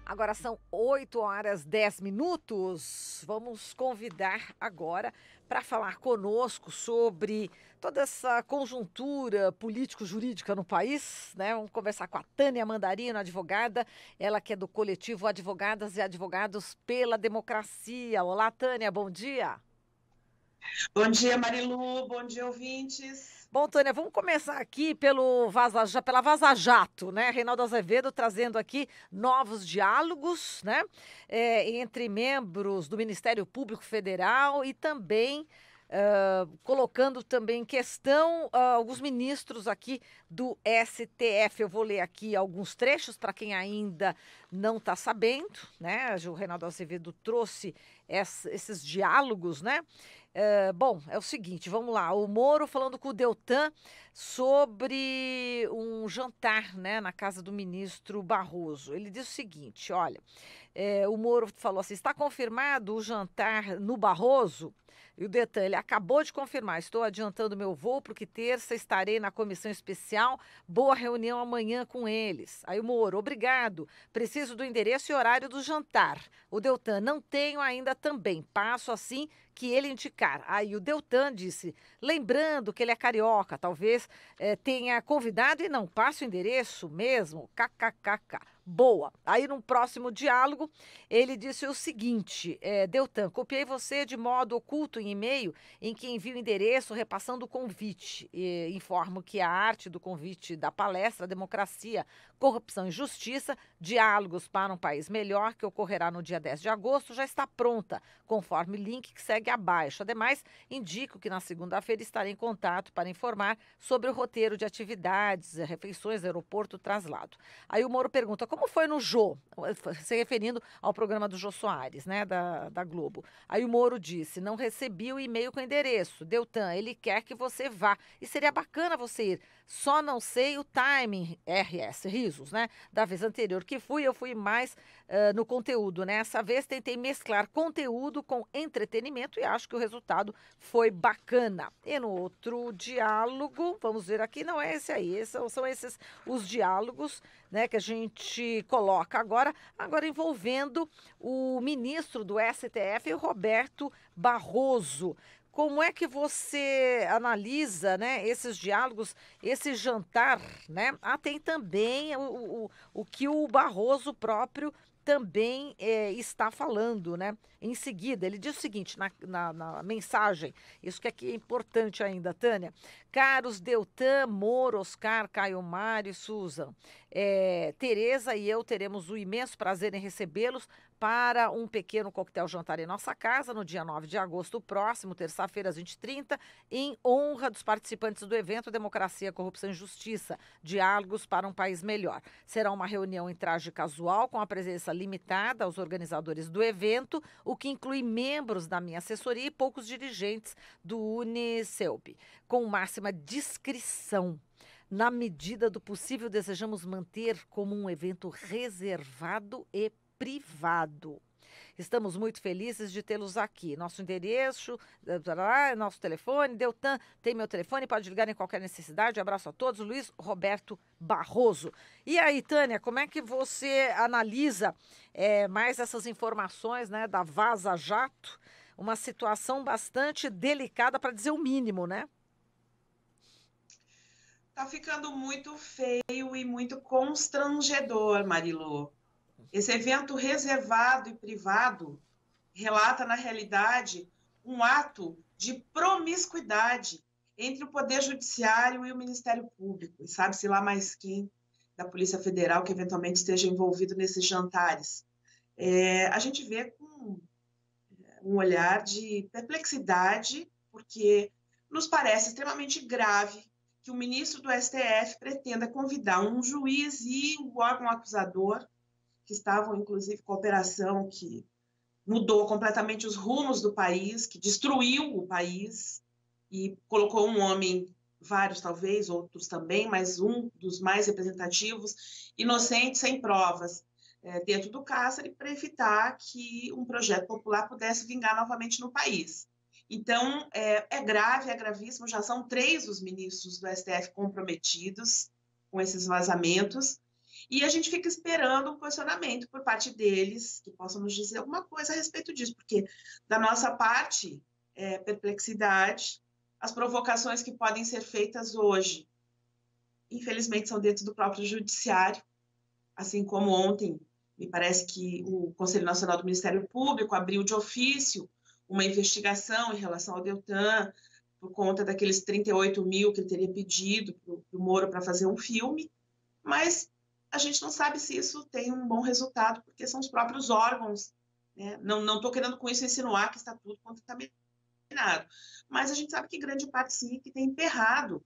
Agora são 8h10. Vamos convidar agora para falar conosco sobre toda essa conjuntura político-jurídica no país, né? Vamos conversar com a Tânia Mandarino, advogada, ela que é do coletivo Advogadas e Advogados pela Democracia. Olá, Tânia, bom dia. Bom dia, Marilu. Bom dia, ouvintes. Bom, Tânia, vamos começar aqui pela Vaza Jato, né? Reinaldo Azevedo trazendo aqui novos diálogos, né? Entre membros do Ministério Público Federal e também colocando também em questão alguns ministros aqui do STF. Eu vou ler aqui alguns trechos para quem ainda não está sabendo, né? O Reinaldo Azevedo trouxe esses diálogos, né? Bom, é o seguinte, vamos lá. O Moro falando com o Deltan sobre um jantar, né, na casa do ministro Barroso. Ele diz o seguinte, olha, o Moro falou assim, está confirmado o jantar no Barroso? E o Deltan, ele acabou de confirmar, estou adiantando meu voo porque terça estarei na comissão especial, boa reunião amanhã com eles. Aí o Moro, obrigado, preciso do endereço e horário do jantar. O Deltan, não tenho ainda também, passo assim que ele indicar. Aí o Deltan disse, lembrando que ele é carioca, talvez tenha convidado e não passe o endereço mesmo, kkkk. Boa. Aí, num próximo diálogo, ele disse o seguinte, Deltan, copiei você de modo oculto em e-mail em que envio o endereço repassando o convite. Informo que a arte do convite da palestra Democracia, Corrupção e Justiça, Diálogos para um País Melhor, que ocorrerá no dia 10 de agosto, já está pronta, conforme link que segue abaixo. Ademais, indico que na segunda-feira estarei em contato para informar sobre o roteiro de atividades, refeições, aeroporto, traslado. Aí o Moro pergunta, como foi no Jô? Se referindo ao programa do Jô Soares, né, da Globo. Aí o Moro disse, não recebi o e-mail com o endereço. Deltan, ele quer que você vá. E seria bacana você ir. Só não sei o timing, RS, risos, né? Da vez anterior que eu fui mais no conteúdo, né? Essa vez tentei mesclar conteúdo com entretenimento e acho que o resultado foi bacana. E no outro diálogo, vamos ver aqui, não é esse aí, são esses os diálogos, né, que a gente coloca agora envolvendo o ministro do STF, Roberto Barroso. Como é que você analisa, né, esses diálogos, esse jantar, né? Tem também o que o Barroso próprio também está falando, né? Em seguida, ele diz o seguinte na mensagem, isso que aqui é importante ainda, Tânia. Caros Deltan, Moro, Oscar, Caio Mário e Susan, Tereza e eu teremos o imenso prazer em recebê-los para um pequeno coquetel jantar em nossa casa no dia 9 de agosto próximo, terça-feira às 20h30, em honra dos participantes do evento Democracia, Corrupção e Justiça, Diálogos para um País Melhor. Será uma reunião em traje casual com a presença limitada aos organizadores do evento, o que inclui membros da minha assessoria e poucos dirigentes do Unicelb, com máxima discrição. Na medida do possível, desejamos manter como um evento reservado e privado. Estamos muito felizes de tê-los aqui. Nosso endereço, nosso telefone, Deltan tem meu telefone, pode ligar em qualquer necessidade. Abraço a todos. Luiz Roberto Barroso. E aí, Tânia, como é que você analisa mais essas informações, né, da Vaza Jato? Uma situação bastante delicada, para dizer o mínimo, né? Tá ficando muito feio e muito constrangedor, Marilu. Esse evento reservado e privado relata, na realidade, um ato de promiscuidade entre o Poder Judiciário e o Ministério Público. E sabe-se lá mais quem da Polícia Federal que eventualmente esteja envolvido nesses jantares. A gente vê com um olhar de perplexidade, porque nos parece extremamente grave que o ministro do STF pretenda convidar um juiz e o órgão acusador, que estavam, inclusive, com a operação que mudou completamente os rumos do país, que destruiu o país e colocou um homem, vários talvez, outros também, mas um dos mais representativos, inocente, sem provas, dentro do cárcere, para evitar que um projeto popular pudesse vingar novamente no país. Então, é grave, é gravíssimo, já são 3 os ministros do STF comprometidos com esses vazamentos, E a gente fica esperando um posicionamento por parte deles, que possam nos dizer alguma coisa a respeito disso, porque da nossa parte, perplexidade, as provocações que podem ser feitas hoje, infelizmente, são dentro do próprio judiciário, assim como ontem, me parece que o Conselho Nacional do Ministério Público abriu de ofício uma investigação em relação ao Deltan, por conta daqueles 38 mil que ele teria pedido para o Moro para fazer um filme, mas a gente não sabe se isso tem um bom resultado, porque são os próprios órgãos, né? Não estou querendo com isso insinuar que está tudo contaminado, mas a gente sabe que grande parte, sim, que tem emperrado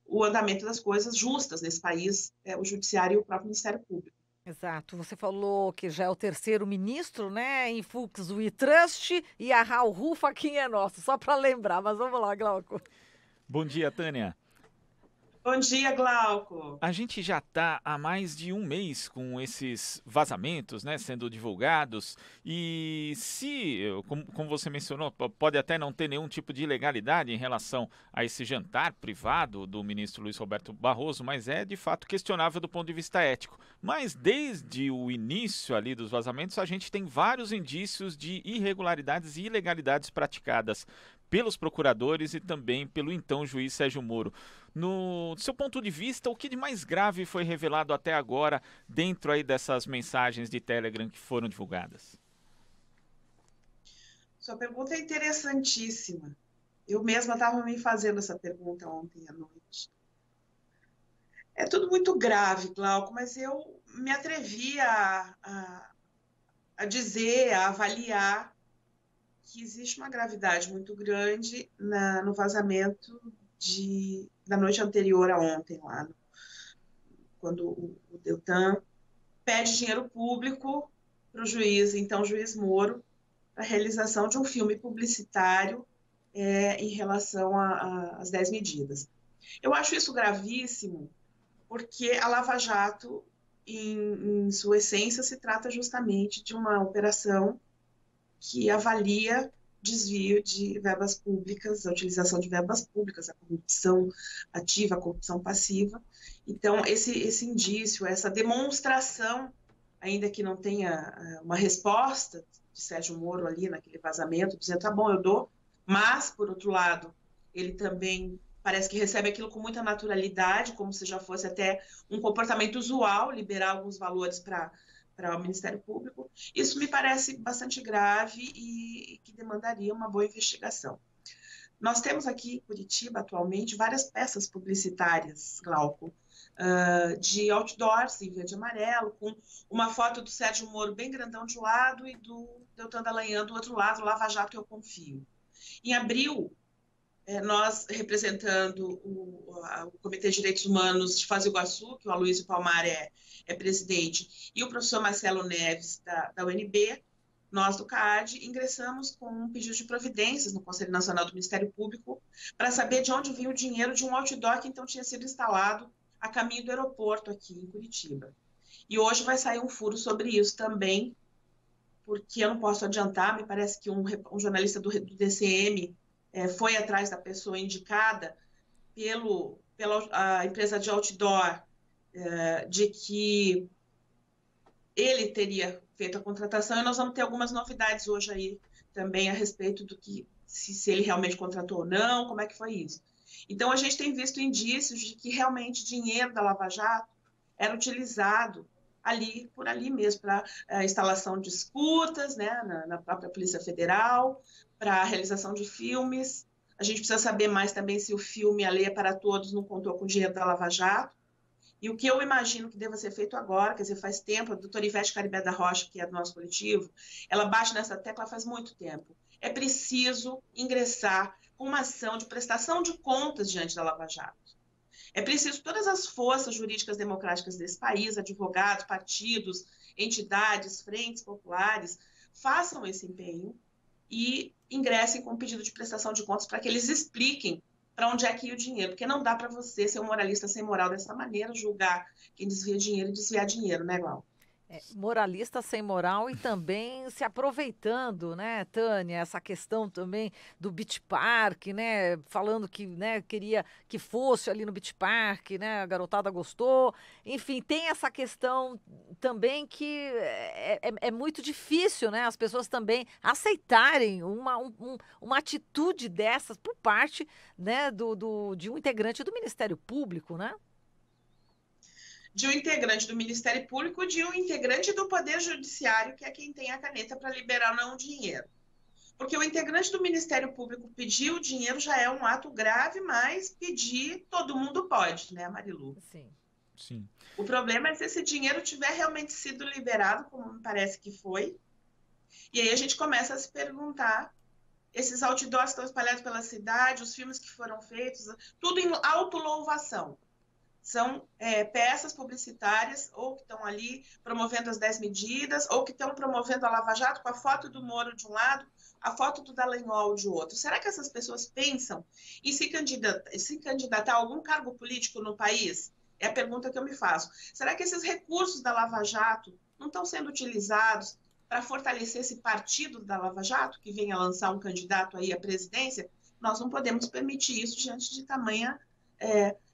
o andamento das coisas justas nesse país, o Judiciário e o próprio Ministério Público. Exato. Você falou que já é o terceiro ministro, né? Em Fux We Trust e a Raul Rufa, quem é nosso? Só para lembrar, mas vamos lá, Glauco. Bom dia, Tânia. Bom dia, Glauco. A gente já está há mais de um mês com esses vazamentos, né, sendo divulgados, e se, como você mencionou, pode até não ter nenhum tipo de ilegalidade em relação a esse jantar privado do ministro Luiz Roberto Barroso, mas é de fato questionável do ponto de vista ético. Mas desde o início ali dos vazamentos, a gente tem vários indícios de irregularidades e ilegalidades praticadas pelos procuradores e também pelo então juiz Sérgio Moro. No seu ponto de vista, o que de mais grave foi revelado até agora dentro aí dessas mensagens de Telegram que foram divulgadas? Sua pergunta é interessantíssima. Eu mesma estava me fazendo essa pergunta ontem à noite. É tudo muito grave, Glauco, mas eu me atrevi a dizer, a avaliar que existe uma gravidade muito grande no vazamento da noite anterior a ontem, lá, quando o Deltan pede dinheiro público para o juiz, então juiz Moro, para a realização de um filme publicitário em relação às 10 medidas. Eu acho isso gravíssimo, porque a Lava Jato, em sua essência, se trata justamente de uma operação que avalia desvio de verbas públicas, a utilização de verbas públicas, a corrupção ativa, a corrupção passiva. Então, esse indício, essa demonstração, ainda que não tenha uma resposta de Sérgio Moro ali naquele vazamento, dizendo, tá bom, eu dou, mas, por outro lado, ele também parece que recebe aquilo com muita naturalidade, como se já fosse até um comportamento usual, liberar alguns valores para o Ministério Público. Isso me parece bastante grave e que demandaria uma boa investigação. Nós temos aqui em Curitiba, atualmente, várias peças publicitárias, Glauco, de outdoors em verde e amarelo, com uma foto do Sérgio Moro bem grandão de um lado e do Deltan Dallagnol do outro lado, Lava Jato Eu Confio. Em abril, nós, representando o Comitê de Direitos Humanos de Foz do Iguaçu, que o Aloysio Palmar é presidente, e o professor Marcelo Neves, da UNB, nós do CAAD, ingressamos com um pedido de providências no Conselho Nacional do Ministério Público para saber de onde vinha o dinheiro de um outdoor que então tinha sido instalado a caminho do aeroporto aqui em Curitiba. E hoje vai sair um furo sobre isso também, porque eu não posso adiantar, me parece que um jornalista do DCM foi atrás da pessoa indicada pela empresa de outdoor, de que ele teria feito a contratação, e nós vamos ter algumas novidades hoje aí também a respeito do que, se ele realmente contratou ou não, como é que foi isso. Então, a gente tem visto indícios de que realmente dinheiro da Lava Jato era utilizado por ali mesmo, para instalação de escutas, né, na própria Polícia Federal, para a realização de filmes. A gente precisa saber mais também se o filme A Lei é para Todos não contou com o dinheiro da Lava Jato. E o que eu imagino que deva ser feito agora, quer dizer, faz tempo, a doutora Ivete Caribé da Rocha, que é do nosso coletivo, ela bate nessa tecla faz muito tempo. É preciso ingressar com uma ação de prestação de contas diante da Lava Jato. É preciso todas as forças jurídicas democráticas desse país, advogados, partidos, entidades, frentes populares, façam esse empenho e ingressem com um pedido de prestação de contas para que eles expliquem para onde é que ia o dinheiro, porque não dá para você ser um moralista sem moral dessa maneira, julgar quem desvia dinheiro e desviar dinheiro, né, Glau? Moralista sem moral e também se aproveitando, né, Tânia, essa questão também do Beach Park, né, falando que, né, queria que fosse ali no Beach Park, né, a garotada gostou, enfim, tem essa questão também que é muito difícil, né, as pessoas também aceitarem uma atitude dessas por parte, né, de um integrante do Ministério Público, né? De um integrante do Ministério Público, de um integrante do Poder Judiciário, que é quem tem a caneta para liberar ou não o dinheiro. Porque o integrante do Ministério Público pedir o dinheiro já é um ato grave, mas pedir todo mundo pode, né, Marilu? Sim. Sim. O problema é se esse dinheiro tiver realmente sido liberado, como me parece que foi, e aí a gente começa a se perguntar, esses outdoors estão espalhados pela cidade, os filmes que foram feitos, tudo em autolouvação. São peças publicitárias, ou que estão ali promovendo as 10 medidas, ou que estão promovendo a Lava Jato com a foto do Moro de um lado, a foto do Dallagnol de outro. Será que essas pessoas pensam em se candidatar a algum cargo político no país? É a pergunta que eu me faço. Será que esses recursos da Lava Jato não estão sendo utilizados para fortalecer esse partido da Lava Jato, que venha lançar um candidato aí à presidência? Nós não podemos permitir isso diante de tamanha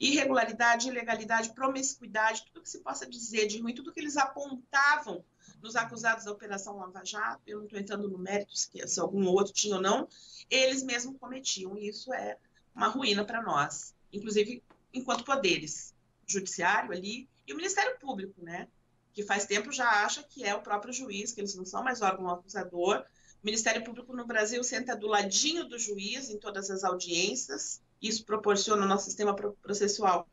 irregularidade, ilegalidade, promiscuidade, tudo que se possa dizer de ruim, tudo que eles apontavam nos acusados da Operação Lava Jato, eu não estou entrando no mérito se algum outro tinha ou não, eles mesmos cometiam, e isso é uma ruína para nós, inclusive enquanto poderes, o Judiciário ali e o Ministério Público, né, que faz tempo já acha que é o próprio juiz, que eles não são mais órgão acusador. O Ministério Público no Brasil senta do ladinho do juiz em todas as audiências. Isso proporciona, o nosso sistema processual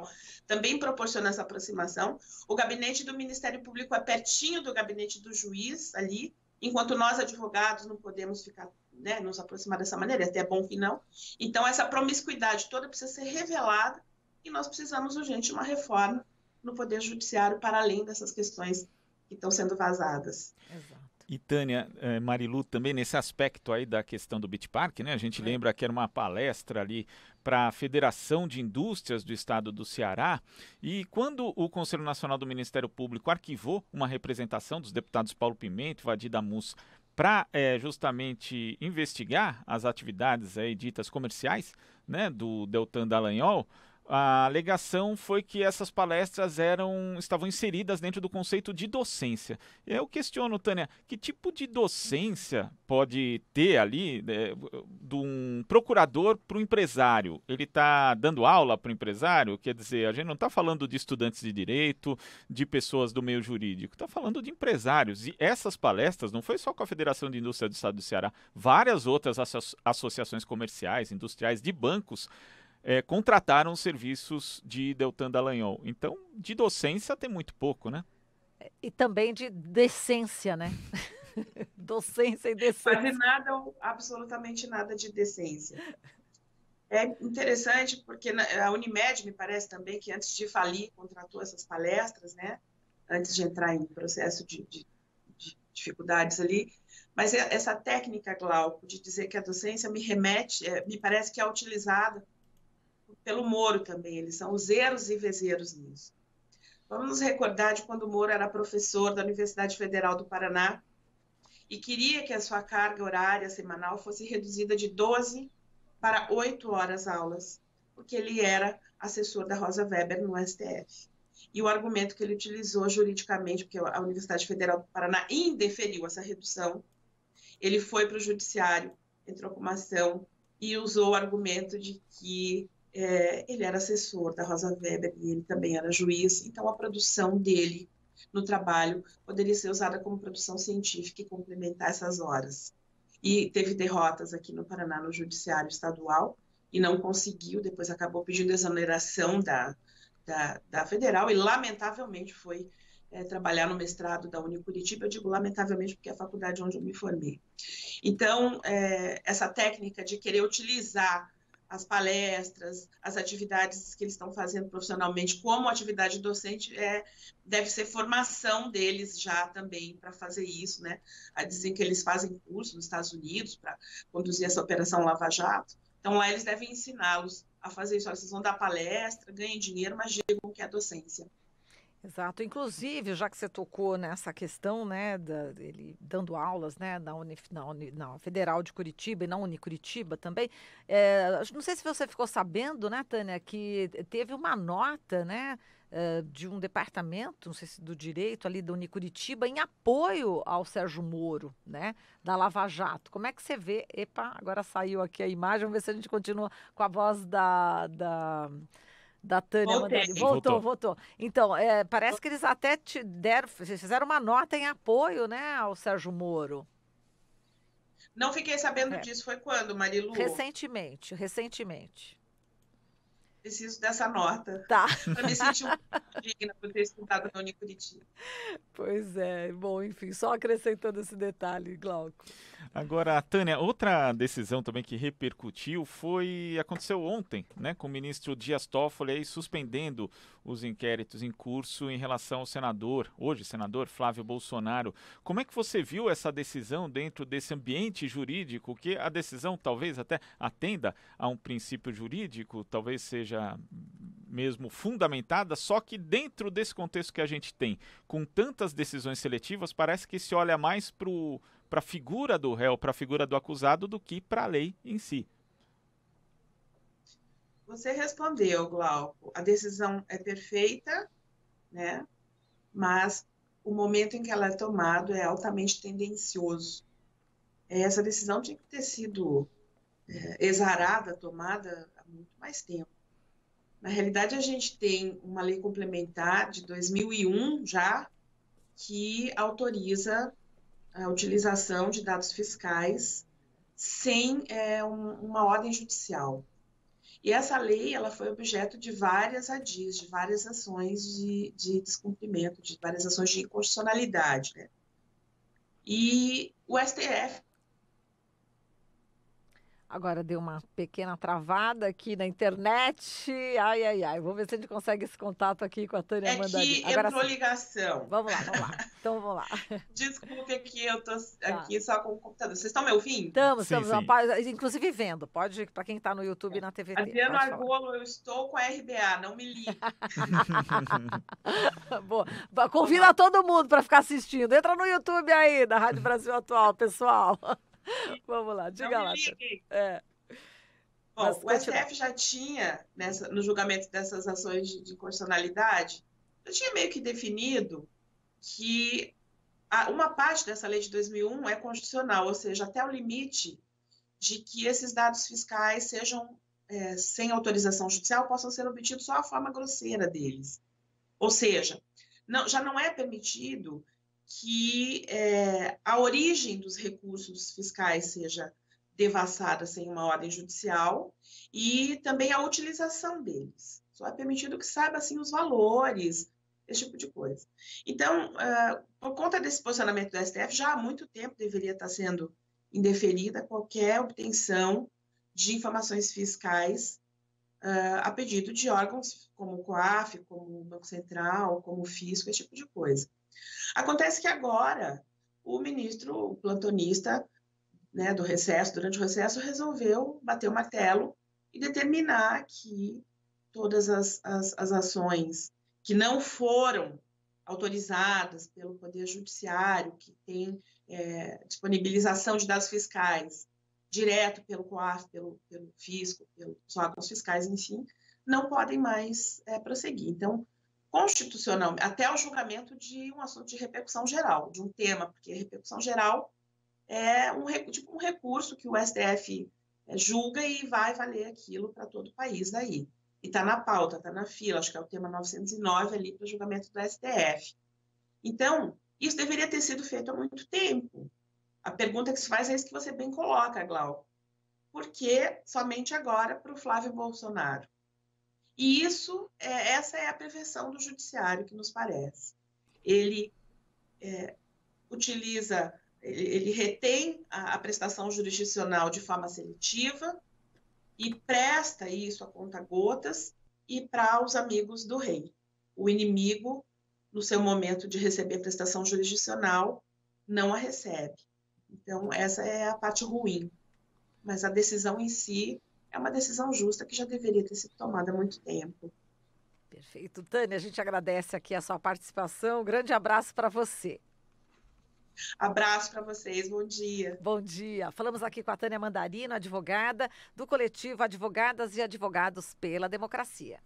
também proporciona essa aproximação. O gabinete do Ministério Público é pertinho do gabinete do juiz ali, enquanto nós, advogados, não podemos ficar, né, nos aproximar dessa maneira, até é bom que não. Então, essa promiscuidade toda precisa ser revelada e nós precisamos urgente de uma reforma no Poder Judiciário para além dessas questões que estão sendo vazadas. Exato. E Tânia, Marilu, também nesse aspecto aí da questão do Beach Park, né? A gente lembra que era uma palestra ali para a Federação de Indústrias do Estado do Ceará, e quando o Conselho Nacional do Ministério Público arquivou uma representação dos deputados Paulo Pimenta e Vadir Damus para justamente investigar as atividades aí ditas comerciais, né, do Deltan Dallagnol, a alegação foi que essas palestras estavam inseridas dentro do conceito de docência. Eu questiono, Tânia, que tipo de docência pode ter ali de um procurador para o empresário? Ele está dando aula para o empresário? Quer dizer, a gente não está falando de estudantes de direito, de pessoas do meio jurídico, está falando de empresários. E essas palestras não foi só com a Federação de Indústria do Estado do Ceará, várias outras associações comerciais, industriais, de bancos, contrataram serviços de Deltan Dallagnol. Então, de docência tem muito pouco, né? E também de decência, né? Docência e decência. Quase nada, ou absolutamente nada de decência. É interessante porque a Unimed, me parece também, que antes de falir, contratou essas palestras, né? Antes de entrar em processo de dificuldades ali. Mas essa técnica, Glauco, de dizer que a docência me parece que é utilizada pelo Moro também, eles são useiros e vezeiros nisso. Vamos nos recordar de quando o Moro era professor da Universidade Federal do Paraná e queria que a sua carga horária semanal fosse reduzida de 12 para 8 horas aulas, porque ele era assessor da Rosa Weber no STF. E o argumento que ele utilizou juridicamente, porque a Universidade Federal do Paraná indeferiu essa redução, ele foi para o judiciário, entrou com uma ação e usou o argumento de que ele era assessor da Rosa Weber e ele também era juiz, então a produção dele no trabalho poderia ser usada como produção científica e complementar essas horas. E teve derrotas aqui no Paraná no judiciário estadual e não conseguiu, depois acabou pedindo exoneração da federal e lamentavelmente foi trabalhar no mestrado da Unicuritiba. Eu digo lamentavelmente porque é a faculdade onde eu me formei. Então, essa técnica de querer utilizar as palestras, as atividades que eles estão fazendo profissionalmente como atividade docente, deve ser formação deles já também para fazer isso, né? Dizem que eles fazem curso nos Estados Unidos para conduzir essa Operação Lava Jato. Então, lá eles devem ensiná-los a fazer isso. Olha, vocês vão dar palestra, ganhem dinheiro, mas digam que é docência. Exato. Inclusive, já que você tocou nessa questão, né, ele dando aulas, né, na Federal de Curitiba e na Unicuritiba também, não sei se você ficou sabendo, né, Tânia, que teve uma nota, né, de um departamento, não sei se do direito ali da Unicuritiba, em apoio ao Sérgio Moro, né, da Lava Jato. Como é que você vê? Epa, agora saiu aqui a imagem, vamos ver se a gente continua com a voz da Tânia Voltei. Mandani. Voltou, Voltou. voltou. Então, parece que eles até fizeram uma nota em apoio, né, ao Sérgio Moro. Não fiquei sabendo É. disso. Foi quando, Marilu? Recentemente. Preciso dessa nota. Tá, Para me sentir um pouco digna por ter estudado na Unicuritiba. pois é. Bom, enfim, só acrescentando esse detalhe, Glauco. Agora, Tânia, outra decisão também que repercutiu aconteceu ontem, né, com o ministro Dias Toffoli aí suspendendo os inquéritos em curso em relação ao hoje senador Flávio Bolsonaro. Como é que você viu essa decisão dentro desse ambiente jurídico, que a decisão talvez até atenda a um princípio jurídico, talvez seja mesmo fundamentada, só que dentro desse contexto que a gente tem, com tantas decisões seletivas, parece que se olha mais para a figura do réu, para a figura do acusado, do que para a lei em si. Você respondeu, Glauco. A decisão é perfeita, né? Mas o momento em que ela é tomada é altamente tendencioso. Essa decisão tinha que ter sido exarada, tomada há muito mais tempo. Na realidade, a gente tem uma lei complementar de 2001 já, que autoriza a utilização de dados fiscais sem uma ordem judicial. E essa lei ela foi objeto de várias ADIs, de várias ações de descumprimento, de várias ações de inconstitucionalidade, né? E o STF... Agora deu uma pequena travada aqui na internet. Ai. Vou ver se a gente consegue esse contato aqui com a Tânia Mandani. Agora entrou sim. Ligação. Vamos lá. Então vamos lá. Desculpe que eu tô aqui só com o computador. Vocês estão me ouvindo? Estamos, Sim. inclusive vendo. Pode, para quem está no YouTube e na TVT. Adriano Argolo, eu estou com a RBA, não me ligue. Boa. Convida todo mundo para ficar assistindo. Entra no YouTube aí, da Rádio Brasil Atual, pessoal. Vamos lá, diga lá. Bom, o STF já tinha, no julgamento dessas ações de inconstitucionalidade, já tinha meio que definido que uma parte dessa lei de 2001 é constitucional, ou seja, até o limite de que esses dados fiscais sejam, sem autorização judicial, possam ser obtidos só a forma grosseira deles. Ou seja, já não é permitido que a origem dos recursos fiscais seja devassada sem uma ordem judicial e também a utilização deles. Só é permitido que saiba, assim, os valores, esse tipo de coisa. Então, por conta desse posicionamento do STF, já há muito tempo deveria estar sendo indeferida qualquer obtenção de informações fiscais a pedido de órgãos como o COAF, como o Banco Central, como o Fisco, esse tipo de coisa. Acontece que agora o ministro plantonista, né, durante o recesso, resolveu bater o martelo e determinar que todas as ações que não foram autorizadas pelo Poder Judiciário, que tem disponibilização de dados fiscais direto pelo COAF, pelo Fisco, pelos órgãos fiscais, enfim, não podem mais prosseguir. Então, constitucional, até o julgamento de um assunto de repercussão geral, de um tema, porque a repercussão geral é um recurso que o STF julga e vai valer aquilo para todo o país daí. E está na pauta, está na fila, acho que é o tema 909 ali para o julgamento do STF. Então, isso deveria ter sido feito há muito tempo. A pergunta que se faz é isso que você bem coloca, Glauco. Por que somente agora para o Flávio Bolsonaro? E essa é a perfeição do judiciário, que nos parece. Ele ele retém a prestação jurisdicional de forma seletiva e presta isso a conta-gotas e para os amigos do rei. O inimigo, no seu momento de receber prestação jurisdicional, não a recebe. Então, essa é a parte ruim. Mas a decisão em si é uma decisão justa que já deveria ter sido tomada há muito tempo. Perfeito. Tânia, a gente agradece aqui a sua participação. Um grande abraço para você. Abraço para vocês, bom dia. Bom dia. Falamos aqui com a Tânia Mandarino, advogada do coletivo Advogadas e Advogados pela Democracia.